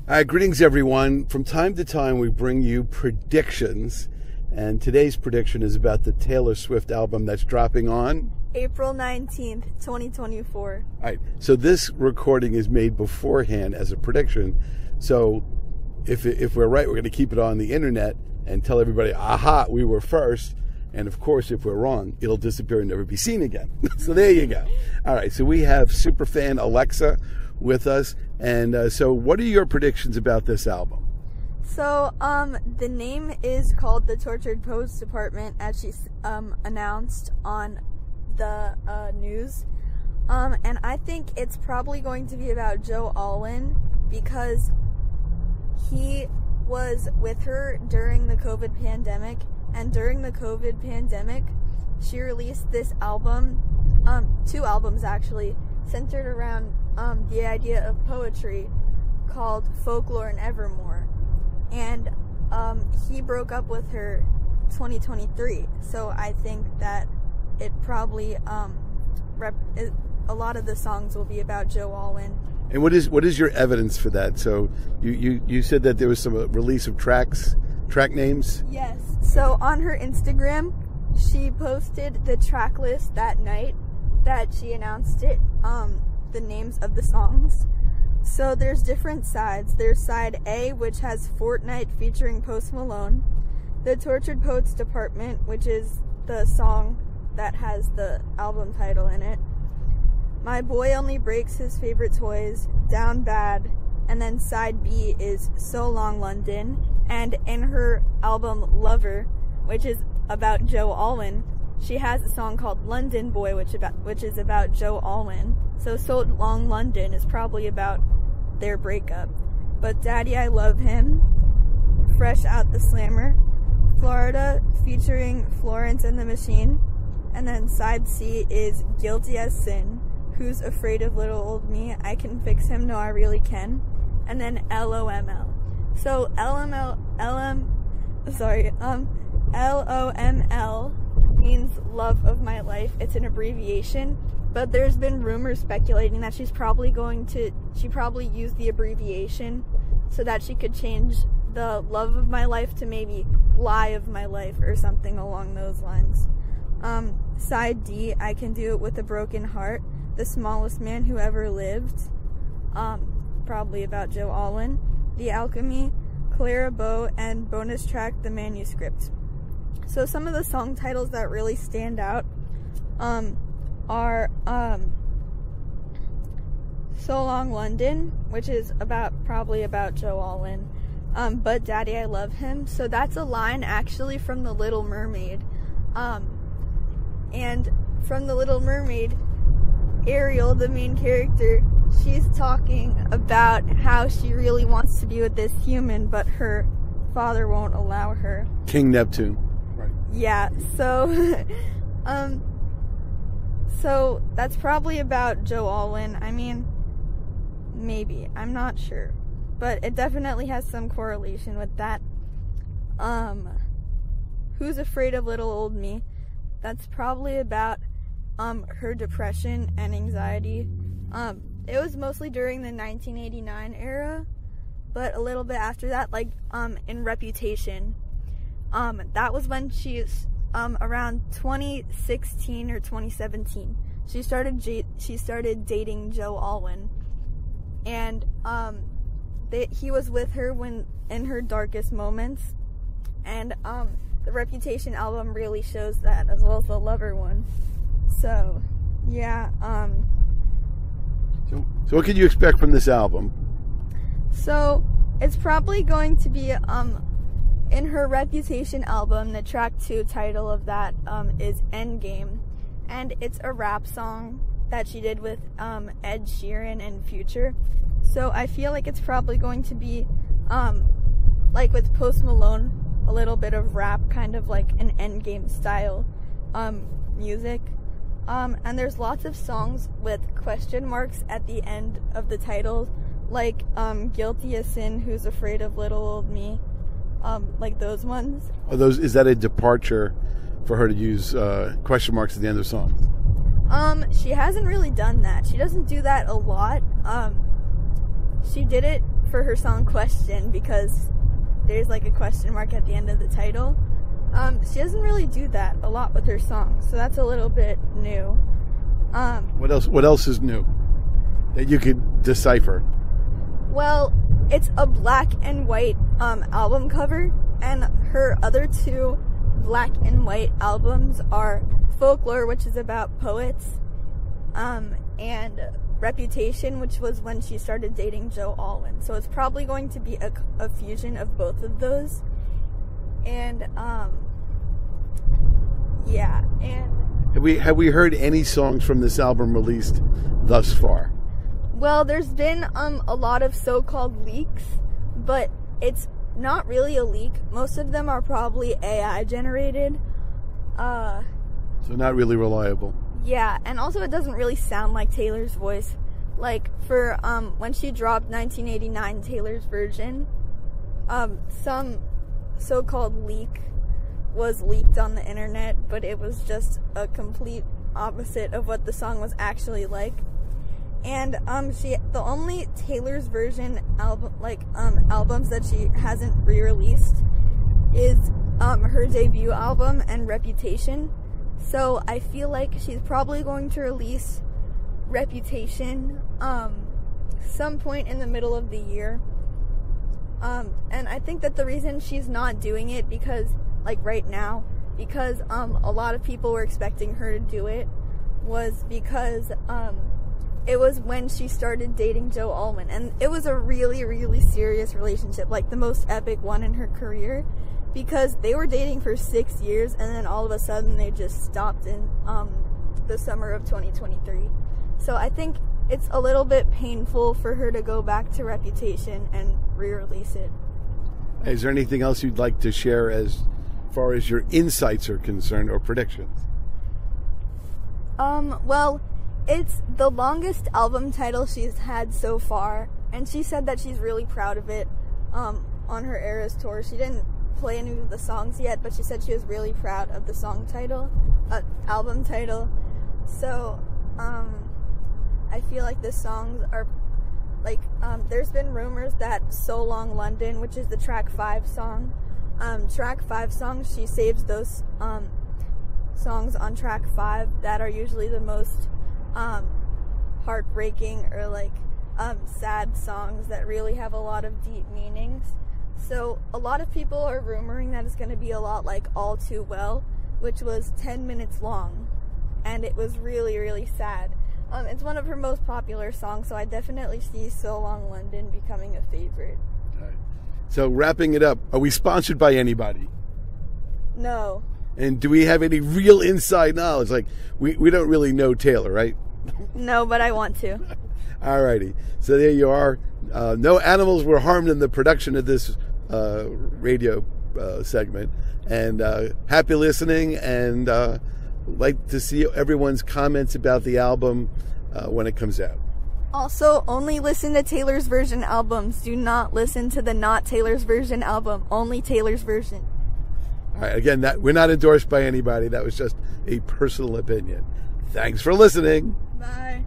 Greetings, everyone. From time to time, we bring you predictions, and today's prediction is about the Taylor Swift album that's dropping on April 19th, 2024. All right, so this recording is made beforehand as a prediction. So if we're right, we're going to keep it on the internet and tell everybody, aha, we were first. And of course, if we're wrong, it'll disappear and never be seen again. So there you go. All right, so we have superfan Alexa with us. And so what are your predictions about this album? So, the name is called The Tortured Poets Department, as she announced on the news. And I think it's probably going to be about Joe Alwyn, because he was with her during the COVID pandemic. And during the COVID pandemic, she released this album, two albums actually, centered around the idea of poetry, called Folklore and Evermore. And he broke up with her 2023. So I think that it probably a lot of the songs will be about Joe Alwyn. And what is your evidence for that? So you said that there was some release of track names? Yes. So on her Instagram, she posted the track list that night that she announced it, the names of the songs. So there's different sides. There's side A, which has Fortnite featuring Post Malone, The Tortured Poets Department, which is the song that has the album title in it, My Boy Only Breaks His Favorite Toys, Down Bad, and then side B is So Long London. And in her album Lover, which is about Joe Alwyn, she has a song called London Boy, which is about Joe Alwyn. So Long London is probably about their breakup. But Daddy, I Love Him, Fresh Out the Slammer, Florida featuring Florence and the Machine, and then side C is Guilty as Sin, Who's Afraid of Little Old Me, I Can Fix Him, No I Really Can, and then LOML. So LOML means Love of My Life. It's an abbreviation, but there's been rumors speculating that she probably used the abbreviation so that she could change the Love of My Life to maybe Lie of My Life or something along those lines. Side D, I Can Do It With a Broken Heart, The Smallest Man Who Ever Lived, probably about Joe Alwyn. The Alchemy, Clara Bow, and bonus track The Manuscript. So some of the song titles that really stand out are So Long London, which is probably about Joe Alwyn, But Daddy, I Love Him. So that's a line actually from The Little Mermaid. And from The Little Mermaid, Ariel, the main character, she's talking about how she really wants to be with this human, but her father won't allow her. King Neptune. Right. Yeah, so so that's probably about Joe Alwyn. I mean, maybe. I'm not sure. But it definitely has some correlation with that. Who's Afraid of Little Old Me? That's probably about her depression and anxiety. It was mostly during the 1989 era, but a little bit after that, like in Reputation. That was when she's around 2016 or 2017. She started dating Joe Alwyn, and he was with her when in her darkest moments, and the Reputation album really shows that, as well as the Lover one. So yeah. So what can you expect from this album? So it's probably going to be in her Reputation album. The track 2 title of that is Endgame, and it's a rap song that she did with Ed Sheeran and Future. So I feel like it's probably going to be like with Post Malone, a little bit of rap, kind of like an Endgame style music. And there's lots of songs with question marks at the end of the titles, like Guilty as Sin, Who's Afraid of Little Old Me, like those ones. Is that a departure for her to use question marks at the end of songs? She hasn't really done that. She doesn't do that a lot. she did it for her song Question, because there's like a question mark at the end of the title. She doesn't really do that a lot with her songs, so that's a little bit new. What else is new that you could decipher? Well, it's a black and white album cover, and her other two black and white albums are Folklore, which is about poets, and Reputation, which was when she started dating Joe Alwyn. So it's probably going to be a fusion of both of those. And yeah, and have we heard any songs from this album released thus far? Well, there's been a lot of so-called leaks, but it's not really a leak. Most of them are probably AI generated. So not really reliable. Yeah, and also it doesn't really sound like Taylor's voice. Like for when she dropped 1989 Taylor's version, some so-called leak was leaked on the internet, but it was just a complete opposite of what the song was actually like. And the only Taylor's version albums that she hasn't re-released is her debut album and Reputation. So I feel like she's probably going to release Reputation some point in the middle of the year. And I think that the reason she's not doing it right now, because a lot of people were expecting her to do it, was because it was when she started dating Joe Alwyn, and it was a really, really serious relationship, like the most epic one in her career, because they were dating for 6 years, and then all of a sudden they just stopped in the summer of 2023. So I think it's a little bit painful for her to go back to Reputation and re-release it. Is there anything else you'd like to share as far as your insights are concerned, or predictions? Well, it's the longest album title she's had so far, and she said that she's really proud of it on her Eras tour. She didn't play any of the songs yet, but she said she was really proud of the album title. So I feel like the songs are there's been rumors that So Long London, which is the track 5 song, track 5 songs, she saves those songs on track 5 that are usually the most heartbreaking or sad songs that really have a lot of deep meanings. So a lot of people are rumoring that it's going to be a lot like All Too Well, which was 10 minutes long, and it was really, really sad. It's one of her most popular songs, so I definitely see So Long London becoming a favorite. All right. So wrapping it up, are we sponsored by anybody? No. And do we have any real inside knowledge? We don't really know Taylor, right? No, but I want to. All righty. So there you are. No animals were harmed in the production of this radio segment. And happy listening, and like to see everyone's comments about the album when it comes out. Also, only listen to Taylor's version albums. Do not listen to the not Taylor's version album. Only Taylor's version. All right. Again, we're not endorsed by anybody. That was just a personal opinion. Thanks for listening. Bye.